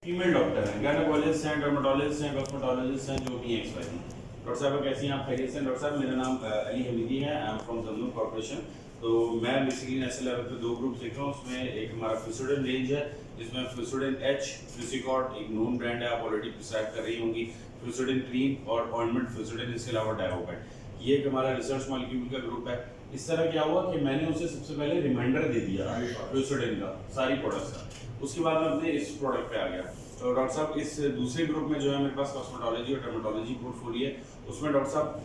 Female doctor हैं, gynaecologist हैं, dermatologist हैं, कॉस्मेटोलॉजिस्ट हैं, जो भी हैं एक्सपायरी। डॉक्टर साहब कैसी हैं आप? खैरियत से? डॉक्टर साहब मेरा नाम अली हमीदी है, आई एम फ्रॉम जमनूर कॉर्पोरेशन। तो मैं बेसिकली नेशनल लेवल पे 2 ग्रुप देख रहा हूँ। उसमें एक हमारा फ्लूसिडेंट रेंज है जिसमें फ्लूसिडेंट एच, फ्लूसिकॉर्ड एक नोन ब्रांड है, आप ऑलरेडी प्रिस्क्राइब कर रही होंगी। फ्लूसिडेंट क्रीम और ऑइंटमेंट फ्लूसिडेंट, इसके अलावा डायोपेट। ये एक हमारा रिसर्च मॉलिक्यूल का ग्रुप है। इस तरह क्या हुआ कि मैंने उसे सबसे पहले रिमाइंडर दे दिया फ्लूसिडेंट का, सारी प्रोडक्ट्स का। उसके बाद मैं अपने इस प्रोडक्ट पे आ गया। तो डॉक्टर साहब इस दूसरे ग्रुप में जो है मेरे पास कॉस्मेटोलॉजी और डर्मेटोलॉजी पोर्टफोलियो है। उसमें डॉक्टर साहब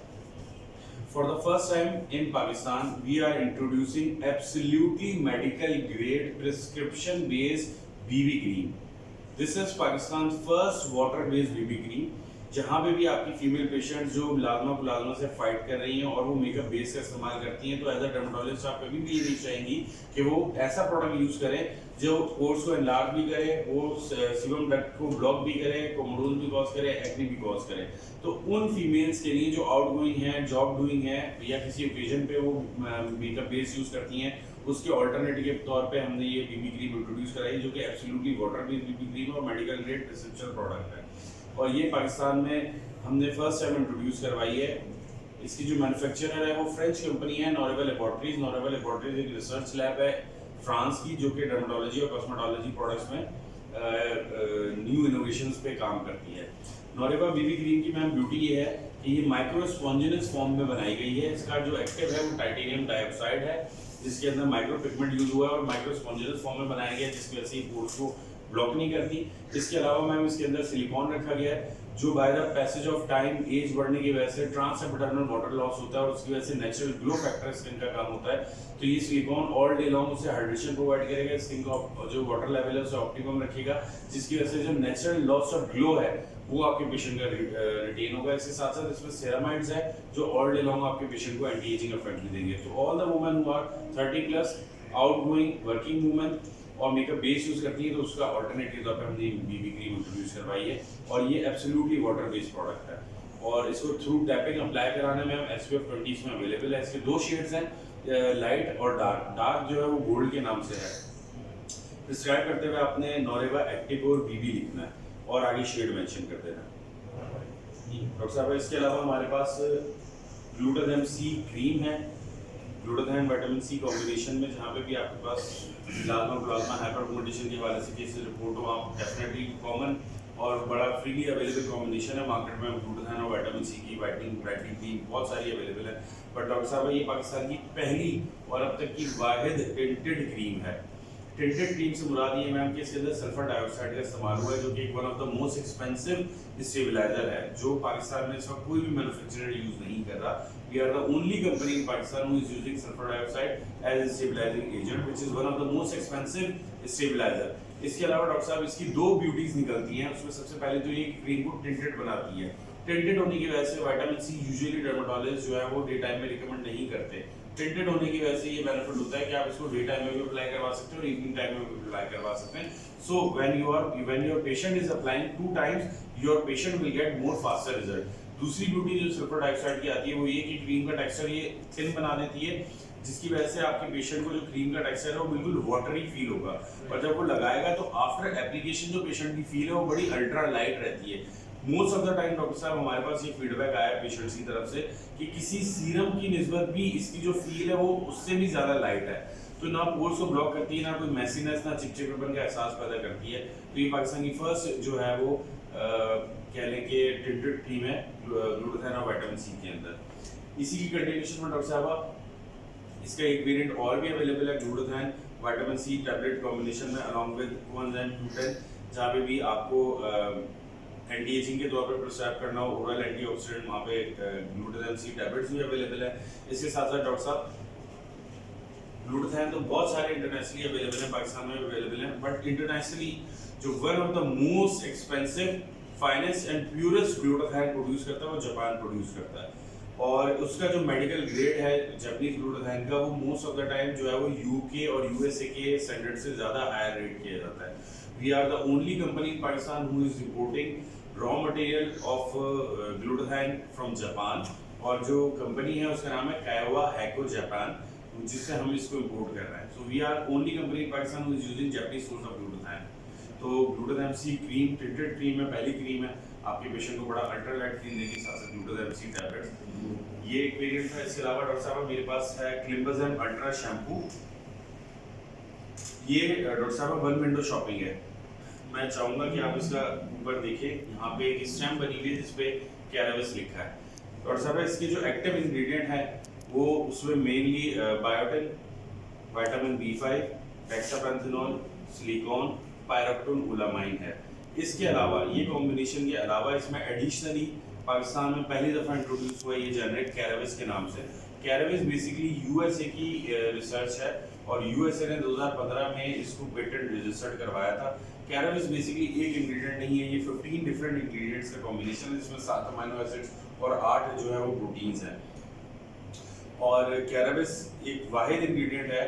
for the first time in Pakistan we are introducing absolutely medical grade prescription based BB cream. This is Pakistan's first water based BB cream, जहाँ पे भी आपकी फीमेल पेशेंट जो मिलाजमा से फाइट कर रही हैं और वो मेकअप बेस का इस्तेमाल करती हैं, तो एज अ डर्मेटोलॉजिस्ट आप कभी भी ये नहीं चाहेंगी कि वो ऐसा प्रोडक्ट यूज करें जो पोर्स को एनलार्ज भी करे, वो सीबम डक्ट को ब्लॉक भी करे, कोमोडोज भी कॉज करे, एक्ने भी कॉज करे। तो उन फीमेल्स के लिए जो आउट गोइंग है, जॉब डूइंग है या किसी ओकेजन पे वो मेकअप बेस यूज करती हैं, उसके ऑल्टरनेटिव के तौर पे हमने ये बीबी क्रीम इंट्रोड्यूस कराई, जो कि absolutely water based BB cream और मेडिकल ग्रेड प्रिस्क्रिप्शन प्रोडक्ट है। और ये पाकिस्तान में हमने फर्स्ट टाइम इंट्रोड्यूस करवाई है। इसकी जो मैन्युफैक्चरर है वो फ्रेंच कंपनी है, नॉरेवा लेबोरेटरीज। नॉरेवा लेबोरेटरीज एक रिसर्च लैब है फ्रांस की, जो कि डर्मेटोलॉजी और कॉस्मेटोलॉजी प्रोडक्ट्स में न्यू इनोवेशंस पे काम करती है। नॉरेवा बीबी क्रीम की मैम ब्यूटी ये है कि ये माइक्रो स्पॉन्जिनस फॉर्म में बनाई गई है। इसका जो एक्टिव है वो टाइटेनियम डाइऑक्साइड है, जिसके अंदर माइक्रो पिगमेंट यूज हुआ है और माइक्रो स्पॉन्जिनस फॉर्म में बनाया गया है, जिसकी वजह से पोर्स को ब्लॉक नहीं करती। इसके अलावा मैम इसके अंदर सिलिकॉन रखा गया है, जो by the passage of time age बढ़ने की वजह से ट्रांस एपिडर्मल वाटर लॉस होता है और उसकी वजह से नेचुरल ग्लो फैक्टर स्किन का काम होता है। तो ये सिलिकॉन ऑल डे लॉन्ग उसे हाइड्रेशन प्रोवाइड करेगा, स्किन का जो वाटर लेवल है उसे ऑप्टिमम रखेगा, जिसकी वजह से जो नेचुरल लॉस ऑफ ग्लो है वो आपके पेशेंट का रिटेन होगा। इसके साथ साथ इसमें सेरामाइड्स है जो ऑल डे लॉन्ग आपके पेशेंट को एंटी एजिंग इफेक्ट भी देंगे। तो all the women who are 30+ outgoing working women और मेकअप बेस यूज करती है, तो उसका ऑल्टरनेटिव तौर पे हमने बीबी क्रीम इंट्रोड्यूस करवाई है। और ये एब्सोल्युटली वाटर बेस्ड प्रोडक्ट है और इसको थ्रू टैपिंग अप्लाई कराने में हम SPF 20 में अवेलेबल है। इसके 2 शेड्स हैं, लाइट और डार्क। डार्क जो है वो गोल्ड के नाम से है। प्रिस्क्राइब करते हुए आपने नॉरेवा एक्टिव और बीबी लिखना है और आगे शेड मेंशन कर देना। डॉक्टर साहब इसके अलावा हमारे पास ग्लूटाथेन C क्रीम है, ग्लूटाथेन विटामिन C कॉम्बिनेशन में, जहाँ पे भी आपके पास प्लाज्मा हाइपरपिगमेंटेशन के हवाले से केस रिपोर्ट हो, आप डेफिनेटली कॉमन और बड़ा फ्रीली अवेलेबल कॉम्बिनेशन है मार्केट में। ग्लूटाथेन और विटामिन C की वाइटनिंग क्रीम बहुत सारी अवेलेबल है, बट डॉक्टर साहब ये पाकिस्तान की पहली और अब तक की वाहिद टिंटेड क्रीम है। टिंटेड क्रीम से मुराद ये मैम कि इसके अंदर सल्फर डाइऑक्साइड का इस्तेमाल हुआ है, जो कि एक one of the most expensive stabiliser है, जो पाकिस्तान में इसका कोई भी मैन्युफैक्चरर यूज नहीं कर रहा। We are the only company in Pakistan who is using sulfur dioxide as a stabilizing agent, which is one of the most expensive stabilizer. इसके अलावा डॉक्टर साहब इसकी 2 ब्यूटीज निकलती हैं। उसमें सबसे पहले तो ये क्रीम को टिंटेड बनाती है। टिंटेड होने की वजह से विटामिन C यूजुअली डर्मेटोलॉजिस्ट जो है वो डे टाइम में रिकमेंड नहीं करते। टिंटेड होने की वजह से ये बेनिफिट होता है कि आप इसको डे टाइम में भी अप्लाई करवा सकते हैं और इवनिंग टाइम में भी अप्लाई करवा सकते हैं। सो when your patient is applying 2 times, your patient will get more faster result. दूसरी ब्यूटी जो सल्फर डाइऑक्साइड की आती है वो ये कि क्रीम का टेक्सचर ये थिन बना देती है, जिसकी वजह से आपके पेशेंट को जो क्रीम का टेक्सचर है वो बिल्कुल वाटरी फील होगा और जब वो लगाएगा तो आफ्टर एप्लीकेशन जो पेशेंट की फील है वो बड़ी अल्ट्रा लाइट रहती है। Most of the time doctor साहब हमारे पास ये फीडबैक आया है पेशेंट्स की तरफ से कि किसी सीरम की निस्बत भी इसकी जो फील है वो उससे भी ज़्यादा लाइट है, तो ना पोर्स को ब्लॉक करती है, ना कोई मैसीनेस, ना चिपचिपापन का एहसास पैदा करती है। तो ये पाकिस्तान की फर्स्ट जो है वो कह लें कि टिंटेड क्रीम है ग्लूटाथेन और विटामिन C के अंदर। इसी की कंटिन्यूएशन में डॉक्टर साहब इसका एक वेरिएंट और भी अवेलेबल है, glutathione vitamin C tablet combination में अलॉन्ग विद 110, जहाँ पे भी आपको एंटी एजिंग के तौर पर प्रिस्क्राइब करना हो, ओरल एंटीऑक्सीडेंट, वहाँ पे ग्लूटाथेन C टैबलेट्स भी अवेलेबल है। इसके साथ साथ डॉक्टर साहब ग्लूटाथेन तो बहुत सारे इंटरनेशनली अवेलेबल है, पाकिस्तान में अवेलेबल है, बट इंटरनेशनली जो one of the most expensive finest and purest glutathione produce करता है वो जापान प्रोड्यूस करता है। और उसका जो मेडिकल ग्रेड है जापानीज ग्लूटाथेन का, वो मोस्ट ऑफ द टाइम जो है वो UK और USA के स्टैंडर्ड से ज़्यादा हायर रेट किया जाता है। We are the only company in Pakistan who is importing raw material of glutathione from Japan, और जो कंपनी है उसका नाम है कायोवा हैको जापान, जिससे हम इसको इम्पोर्ट कर रहे हैं। So we are only company in Pakistan who is using Japanese source of glutathione. तो glutathione MC cream treated cream है, पहली क्रीम है, आपके पेशेंट को बड़ा अल्ट्रालाइट क्रीम देगी, साथ साथ ग्लूटाथायोन MC टैबलेट्स। ये एक वेरिएंट है। इसके अलावा डॉक्टर साहब मेरे पास है क्लिम्बाज़ेम अल्ट्रा शैम्पू। ये डॉक्टर साहब वन विंडो शॉपिंग है। मैं चाहूँगा कि आप इसका ऊपर देखें, यहाँ पे एक स्टैम्प बनी हुई है जिसपे कैराविस लिखा है। डॉक्टर साहब इसके जो एक्टिव इंग्रेडिएंट है वो उसमें mainly biotin, vitamin B5, dexpanthenol, silicon, piroctone, गुलामाइन है। इसके अलावा ये कॉम्बिनेशन के अलावा इसमें एडिशनली पाकिस्तान में पहली दफ़ा इंट्रोड्यूस हुआ ये जेनरिक कैराविस के नाम से। कैराविस बेसिकली USA की रिसर्च है और USA ने 2015 में इसको पेटेंट रजिस्टर्ड करवाया था। कैराविस बेसिकली एक इंग्रेडिएंट नहीं है, ये 15 डिफरेंट इंग्रेडिएंट्स का कॉम्बिनेशन है जिसमें 7 अमीनो एसिड्स और 8 जो है वो प्रोटीन्स हैं। और कैराविस एक वाहिद इंग्रेडिएंट है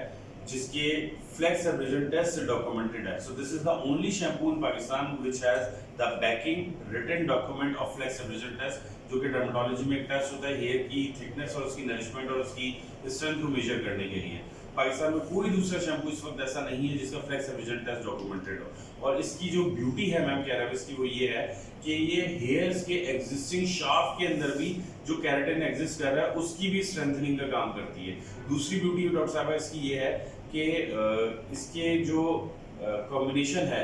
जिसके फ्लेक्स एब्रेजन टेस्ट से डॉक्यूमेंटेड है। So this is the only shampoo in Pakistan which has the backing written document of flex abrasion test, जो कि डर्मेटोलॉजी में एक टेस्ट होता है हेयर की थिकनेस और उसकी नरिशमेंट और उसकी स्ट्रेंथ को मेजर करने के लिए। पाकिस्तान में कोई दूसरा शैम्पू इस वक्त ऐसा नहीं है जिसका फ्लेक्स एब्रेजन टेस्ट डॉक्यूमेंटेड हो। और इसकी जो ब्यूटी है मैम कैराविस की वो ये है कि ये हेयर्स के एग्जिस्टिंग शाफ्ट के अंदर भी जो केराटिन एग्जिस्ट कर रहा है उसकी भी स्ट्रेंथनिंग का काम करती है। दूसरी ब्यूटी डॉक्टर साहब इसकी ये है कि इसके जो कॉम्बिनेशन है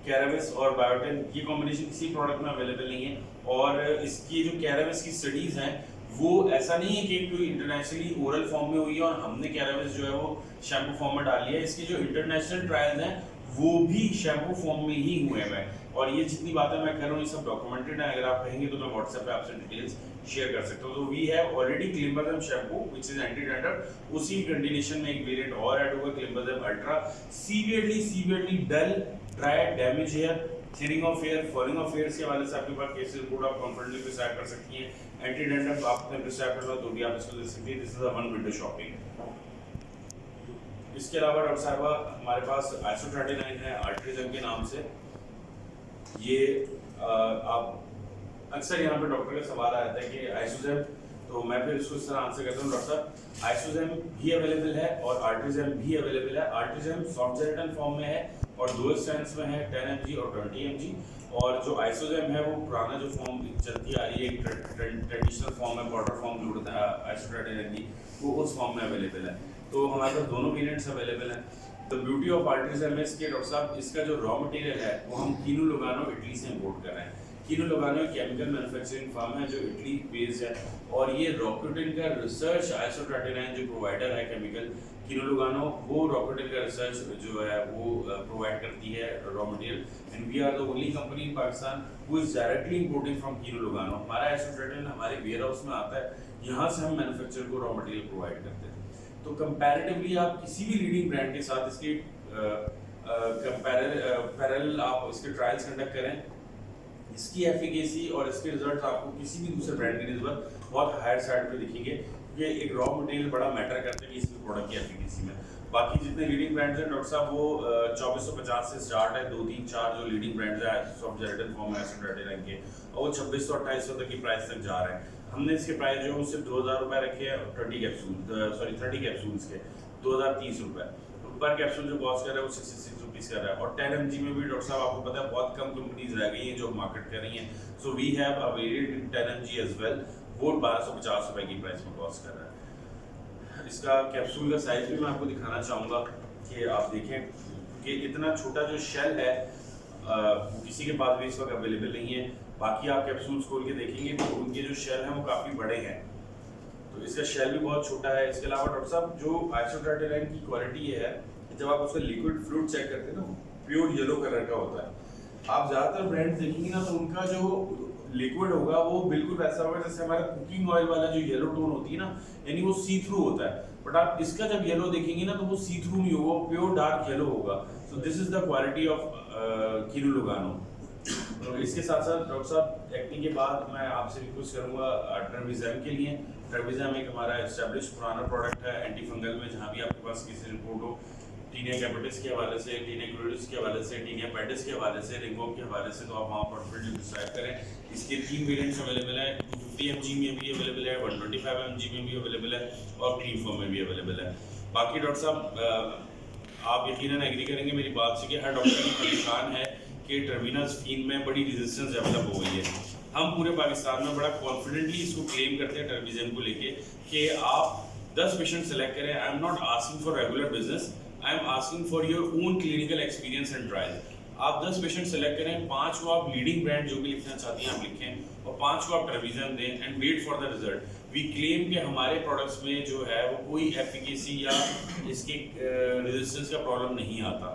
कैराविस और बायोटिन, ये कॉम्बिनेशन किसी प्रोडक्ट में अवेलेबल नहीं है। और इसकी जो कैराविस की स्टडीज हैं वो ऐसा नहीं है कि कोई इंटरनेशनली ओरल फॉर्म में हुई है और हमने कैराविस जो है वो शैम्पू फॉर्म में डाल लिया है। इसकी जो इंटरनेशनल ट्रायल्स हैं वो भी शैम्पू फॉर्म में ही हुए हैं। और ये जितनी बातें मैं कर रहा हूँ ये सब डॉक्यूमेंटेड है। अगर आप कहेंगे तो मैं व्हाट्सएप पे आपसे डिटेल्स शेयर कर सकता हूँ। तो we have already climbazem shampoo which is anti dandruff. उसी कंडीशन में एक वेरिएंट और ऐड होगा climbazem ultra. Severely dull, dry, damage hair, thinning of hair, falling of hair के हवाले से आपके पास केस रिपोर्ट आप कॉन्फिडेंटली प्रिस्क्राइब कर सकती हैं। एंटी डैंड्रफ आपने प्रिस्क्राइब करना तो भी आप इसको दे सकती हैं। This is a one window shopping. इसके अलावा डॉक्टर साहबा हमारे पास आइसोट्रेटिनाइन है आर्ट्रिजम के नाम से। ये आप अक्सर यहाँ पे डॉक्टर का सवाल आता है कि आइसोजेम, तो मैं फिर इसको इस तरह आंसर करता हूँ। डॉक्टर साहब आइसोजेम भी अवेलेबल है और आर्ट्रिजम भी अवेलेबल है। आर्ट्रिजम सॉफ्ट जेलेटिन फॉर्म में है और 2 स्ट्रेंथ्स में है, 10 mg और 20 mg। और जो आइसोजेम है वो पुराना जो फॉर्म चलती आ रही है ट्रेडिशनल फॉर्म है, पाउडर फॉर्म आइसोट्रेटिनाइन की, वो उस फॉर्म में अवेलेबल है। तो हमारे पास दोनों वेरिएंट्स अवेलेबल हैं। द ब्यूटी ऑफ आर्ट्रिजम है इसके डॉक्टर साहब, इसका जो रॉ मटेरियल है वो हम कीनो लुगानो इटली से इंपोर्ट कर रहे हैं। कीनो लुगानो एक केमिकल मैन्युफैक्चरिंग फर्म है जो इटली बेस्ड है और ये रॉकेटिन का रिसर्च आइसोट्रेटिनाइन जो प्रोवाइडर है केमिकल कीनो लुगानो, वो रॉकेटिन का रिसर्च जो है वो प्रोवाइड करती है raw material. And we are the only company in Pakistan who is directly importing from कीनो लुगानो। हमारा आइसोट्रेटिनाइन हमारे वेयर हाउस में आता है, यहाँ से हम मैन्युफैक्चर को रॉ मटेरियल प्रोवाइड करते हैं। तो कंपैरेटिवली आप किसी भी लीडिंग ब्रांड के साथ इसके पैरेलल आप इसके ट्रायल्स कंडक्ट करें, इसकी एफिकेसी और इसके रिजल्ट आपको किसी भी दूसरे ब्रांड की निस्बत बहुत हायर साइड पे दिखेंगे, क्योंकि एक रॉ मटेरियल बड़ा मैटर करता है इसके प्रोडक्ट की एफिकेसी में। बाकी जितने लीडिंग ब्रांड्स हैं डॉक्टर साहब वो 2450 से स्टार्ट है। 2-3-4 जो लीडिंग ब्रांड्स हैं सॉफ्ट जेलेटिन फॉर्म आइसोट्रेटिनाइन के, और वो 2600-2800 तक की प्राइस तक जा रहे हैं। हमने इसके प्राइस जो है सिर्फ 2000 रुपये रखे हैं 30 कैप्सूल्स के 2030 रुपये पर कैप्सूल जो कॉस्ट कर रहा है वो 66 रुपीज़ कर रहा है। और 10 mg में भी डॉक्टर साहब आपको पता है बहुत कम कंपनीज रह गई हैं जो मार्केट कर रही हैं। So we have a variant in 10 mg as well, वो 1250 रुपये की प्राइस में कॉस्ट कर रहा है। इसका कैप्सूल का साइज भी मैं आपको दिखाना चाहूँगा कि आप देखें कि इतना छोटा जो शेल है वो किसी के पास भी इस वक्त अवेलेबल नहीं है। बाकी आप कैप्सूल्स खोल के देखेंगे तो उनके जो शेल हैं वो काफ़ी बड़े हैं, तो इसका शेल भी बहुत छोटा है। इसके अलावा डॉक्टर साहब जो आइसोट्रेटिनाइन की क्वालिटी ये है, जब आप उसका लिक्विड फ्लूइड चेक करते हैं ना प्योर येलो कलर का होता है। आप ज़्यादातर ब्रांड देखेंगे ना तो उनका जो लिक्विड होगा वो बिल्कुल वैसा होगा जैसे हमारा कुकिंग ऑयल वाला जो येलो टोन होती है ना, यानी वो सी थ्रू होता है। बट आप इसका जब येलो देखेंगे ना तो वो सी थ्रू नहीं होगा, प्योर डार्क येलो होगा। सो this is the quality of Keanu Lugano. तो इसके साथ साथ डॉक्टर साहब एक्टिंग के बाद मैं आपसे रिक्वेस्ट करूंगा ट्रेविज़म के लिए। ट्रेविज़म एक हमारा एस्टेब्लिश पुराना प्रोडक्ट है एंटी फंगल में, जहाँ भी आपके पास किसी रिपोर्ट हो टीनिया कैपिटिस के हवाले से, टीनिया ग्लोरिस के हवाले से, टीनिया पेटिस के हवाले से, रिंगोम के हवाले से, तो आप वहाँ पर फिर डिसाइड करें। इसके 3 वेरिएंट्स अवेलेबल है, 250 mg में भी अवेलेबल है, 125 mg में भी अवेलेबल है और क्रीम फॉर्म में भी अवेलेबल है। बाकी डॉक्टर साहब आप यकीनन एग्री करेंगे मेरी बात से कि हर डॉक्टर की परेशान है कि टर्बिनाफीन में बड़ी रेजिस्टेंस डेवलप हो गई है। हम पूरे पाकिस्तान में बड़ा कॉन्फिडेंटली इसको क्लेम करते हैं टर्बिजन को लेके कि आप 10 पेशेंट सेलेक्ट करें। I am not asking for regular business, I am asking for your own clinical experience and trial. आप 10 पेशेंट सेलेक्ट करें, 5 को आप लीडिंग ब्रांड जो भी लिखना चाहती हैं आप लिखें और 5 को आप टर्बिजन दें and wait for the result. We claim कि हमारे प्रोडक्ट्स में जो है वो कोई एफिकेसी या इसके रेजिस्टेंस का प्रॉब्लम नहीं आता।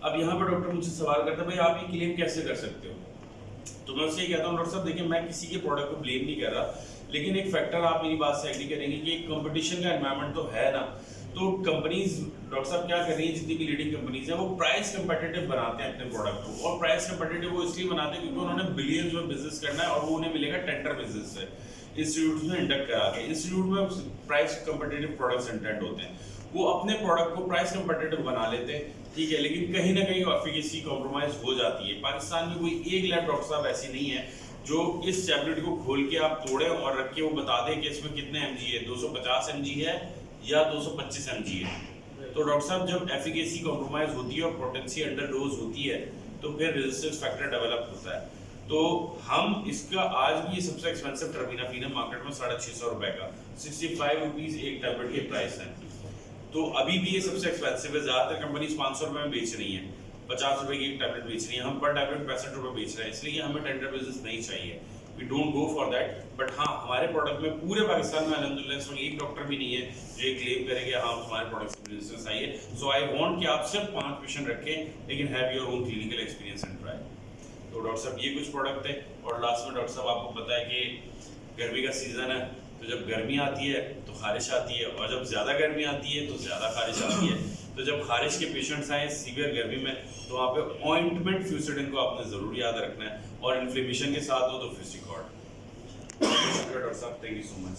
अब यहाँ पर डॉक्टर मुझसे सवाल करता है भाई आप ये क्लेम कैसे कर सकते हो? तो मैं उससे ये कहता हूँ डॉक्टर साहब देखिए मैं किसी के प्रोडक्ट को ब्लेम नहीं कर रहा, लेकिन एक फैक्टर आप मेरी बात से एग्री करेंगे कि एक कंपटीशन का एनवायरनमेंट तो है ना। तो कंपनीज डॉक्टर साहब क्या कर रही है, जितनी भी लीडिंग कंपनीज हैं वो प्राइस कंपेटिटिव बनाते हैं अपने प्रोडक्ट को, और प्राइस कंपेटिटिव वो इसलिए बनाते हैं क्योंकि उन्होंने बिलियंस में बिजनेस करना है और वो उन्हें मिलेगा टेंडर बिजनेस से इंस्टीट्यूट में इंडक्ट करा के। इंस्टीट्यूट में प्राइस कंपेटिटिव प्रोडक्ट्स इंटेंट होते हैं, वो अपने प्रोडक्ट को प्राइस कंपेटिटिव बना लेते हैं, ठीक है, लेकिन कहीं ना कहीं एफिकेसी कॉम्प्रोमाइज हो जाती है। पाकिस्तान में कोई एक लैब डॉक्टर साहब ऐसी नहीं है जो इस टैबलेट को खोल के आप तोड़े और रख के वो बता दें कि इसमें कितने mg है, 250 mg है या 225 mg है। तो डॉक्टर साहब जब एफिकेसी कॉम्प्रोमाइज होती है और पोटेंसी अंडर डोज होती है तो फिर रेजिस्टेंस फैक्टर डेवलप होता है। तो हम इसका आज भी सबसे एक्सपेंसिव टर्बिनाफीन है मार्केट में 650 रुपए का, 65 रुपीज एक टैबलेट के प्राइस है। तो अभी भी ये सबसे एक्सपेंसिव है। ज्यादातर कंपनीज 500 रुपए में बेच रही हैं, 50 रुपए की एक टैबलेट बेच रही है, हम पर टैबलेट 65 रुपए बेच रहे हैं, इसलिए हमें टेंडर बिजनेस नहीं चाहिए। We don't go for that. But हाँ, हमारे प्रोडक्ट में पूरे पाकिस्तान में अल्हम्दुलिल्लाह इस वक्त एक डॉक्टर भी नहीं है जो ये क्लेम करे कि हाँ हमारे प्रोडक्ट की रेजिस्टेंस आई है। सो आई वांट कि आप सिर्फ 5 पेशेंट रखें लेकिन have your own clinical experience and trial. तो डॉक्टर साहब ये कुछ प्रोडक्ट है। और लास्ट में डॉक्टर साहब आपको पता है कि गर्मी का सीजन है, तो जब गर्मी आती है तो खारिश आती है, और जब ज़्यादा गर्मी आती है तो ज़्यादा खारिश आती है। तो जब खारिश के पेशेंट्स आए सीवियर गर्मी में तो वहाँ पे ऑइंटमेंट फ्यूसिडिन को आपने ज़रूर याद रखना है, और इन्फ्लेमेशन के साथ हो तो फिस्टिकॉर्ड। डॉक्टर साहब थैंक यू सो मच।